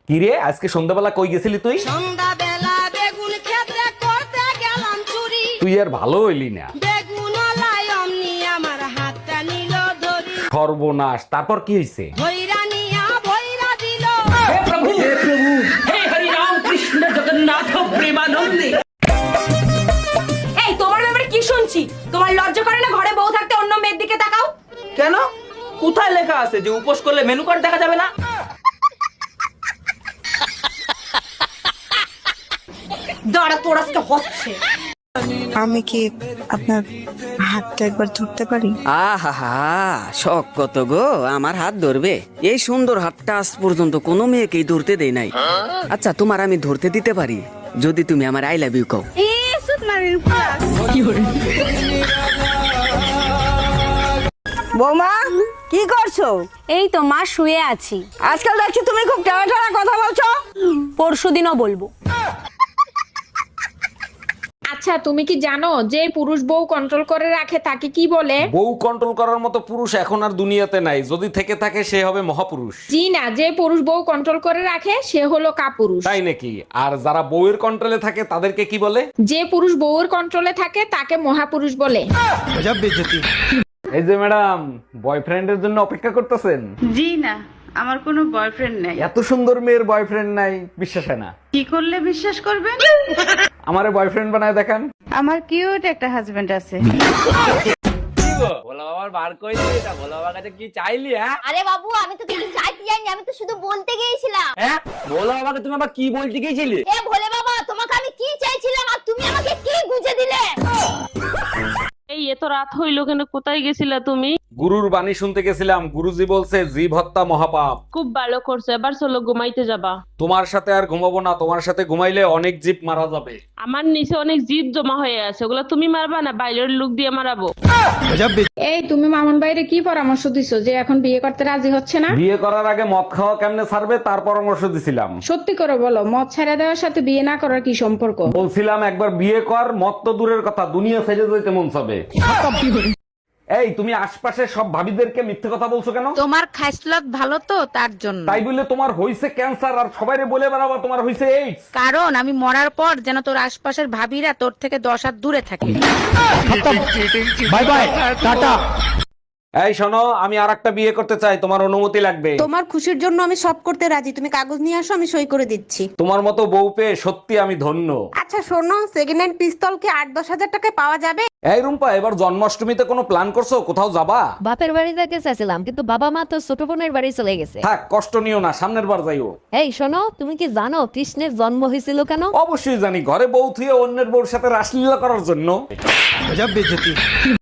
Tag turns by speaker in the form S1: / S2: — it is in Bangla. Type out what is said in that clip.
S1: কিরে আজকে সন্ধ্যাবেলা কই গেছিলি তুই?
S2: সন্ধ্যাবেলা বেগুন ক্ষেত্রে করতে গেলাম চুরি।
S1: তুই আর ভালো হইলি না।
S2: বেগুন লাই অমনি আমার হাতটা নিল ধরি।
S1: সর্বনাশ, তারপর কি হইছে?
S2: ভৈরা নিয়া ভৈরা দিল।
S3: এই তোমার ব্যাপারে কি শুনছি? তোমার লজ্জা করে না ঘরে বউ থাকতে অন্য মেয়ের দিকে তাকাও?
S4: কেন? কোথায় লেখা আছে যে উপোস করলে মেনু কার্ড দেখা যাবে না?
S3: দাঁড়া, তোর আজকে হচ্ছে।
S5: আমি কি আপনার হাতটা একবার ধরতে পারি?
S6: আহা শখ কত গো আমার হাত ধরবে? এই সুন্দর হাতটা আজ পর্যন্ত কোনো মেয়েকেই ধরতে দেই নাই। আচ্ছা তোমার আমি ধরতে দিতে পারি যদি তুমি আমার আই লাভ ইউ কও।
S5: বৌমা কি করছো?
S3: এই তো মা, শুয়ে আছি।
S5: আজকাল দেখছি তুমি খুব টানা টানা কথা বলছো।
S3: পরশুদিনও বলবো।
S7: আচ্ছা, তুমি কি জানো যে পুরুষ বউ কন্ট্রোল করে রাখে তাকে কি বলে?
S1: বউ কন্ট্রোল করার মতো পুরুষ এখন আর দুনিয়াতে নাই, যদি থেকে থাকে সে হবে মহাপুরুষ।
S7: জি না, যে পুরুষ বউ কন্ট্রোল করে রাখে সে হলো কাপুরুষ।
S1: তাই নাকি? আর যারা বউয়ের কন্ট্রোলে থাকে তাদেরকে কি বলে?
S7: যে পুরুষ বউয়ের কন্ট্রোলে থাকে তাকে মহাপুরুষ বলে।
S1: এই যে ম্যাডাম, বয়ফ্রেন্ডের জন্য অপেক্ষা করতেছেন?
S8: জি না, আমার কোনো বয়ফ্রেন্ড নাই।
S1: এত সুন্দর মেয়ের বয়ফ্রেন্ড নাই, বিশ্বাস হয় না।
S8: কি করলে বিশ্বাস করবেন?
S1: আমারে বয়ফ্রেন্ড বানায় দেখান।
S8: আমার কিউট একটা হাজবেন্ড আছে।
S4: ভোলা বাবার বার করে দিয়ে এটা ভোলা বাবার কাছে কি চাইলি? হ্যাঁ
S9: আরে বাবু, আমি তো কিছু চাইতে যাইনি, আমি তো শুধু বলতে গিয়েছিলাম।
S4: হ্যাঁ, ভোলা বাবাকে তুমি আবার কি বলতে গিয়েছিলে?
S9: এ ভোলে বাবা, তোমাকে আমি কি চাইছিলাম আর তুমি আমাকে কি গুজে দিলে?
S10: এই এত রাত হইলো কেন? কোথায় গেছিলা তুমি?
S1: গুরুর বাণী শুনতে গেছিলাম, গুরুজি বলছে জীব হত্যা মহাপাপ।
S10: খুব ভালো করছো, এবার চলো ঘুমাইতে যাবা।
S1: তোমার সাথে আর ঘুমাবো না, তোমার সাথে ঘুমাইলে অনেক জীব মারা যাবে।
S10: আমার নিচে অনেক জিদ জমা হয়ে আছে, ওগুলো তুমি মারবা না বাইরের লোক দিয়ে মারাবো।
S7: এই তুমি মামুন বাইরে কি পরামর্শ দিছো যে এখন বিয়ে করতে রাজি হচ্ছে না?
S1: বিয়ে করার আগে মদ খাওয়া কেমনে ছাড়বে তার পরামর্শ দিছিলাম।
S7: সত্যি করে বলো, মদ ছেড়ে দেওয়ার সাথে বিয়ে না করার কি সম্পর্ক?
S1: বলছিলাম একবার বিয়ে কর, মদ তো দূরের কথা, দুনিয়া ছেড়ে যেতে মন চাবে। এই তুমি আশপাশে সব ভাবিদেরকে মিথ্যে কথা বলছো কেন?
S8: তোমার খাইসলত ভালো তো তার জন্য।
S1: তাই বলে তোমার হইছে ক্যান্সার আর সবাইরে বলে বেড়াবা তোমার হইছে এইডস?
S8: কারণ আমি মরার পর যেন তোর আশপাশের ভাবিরা তোর থেকে 10 হাত দূরে থাকে।
S1: Bye bye, tata. এই শোনো, আমি আরেকটা বিয়ে করতে চাই, তোমার অনুমতি লাগবে।
S5: তোমার খুশির জন্য আমি সব করতে রাজি, তুমি কাগজ নিয়ে আসো, আমি সই করে দিচ্ছি।
S1: তোমার মতো বউ পেয়ে সত্যি আমি ধন্য।
S5: আচ্ছা শোনো, সেকেন্ড হ্যান্ড পিস্তল কি 8-10 হাজার টাকায় পাওয়া যাবে?
S1: এই রুম্পা, এবার জন্মাষ্টমীতে কোনো প্ল্যান করছো? কোথাও যাবা?
S9: বাপের বাড়ি যেতে চাইছিলাম, কিন্তু বাবা মা তো ছোট বোনের বাড়ি চলে গেছে।
S1: থাক, কষ্ট নিও না, সামনের বার যাইও।
S9: এই শোনো, তুমি কি জানো কৃষ্ণের জন্ম হয়েছিল কেন?
S1: অবশ্যই জানি, ঘরে বউ থুয়ে অন্যের বউর সাথে রাসলীলা করার জন্য।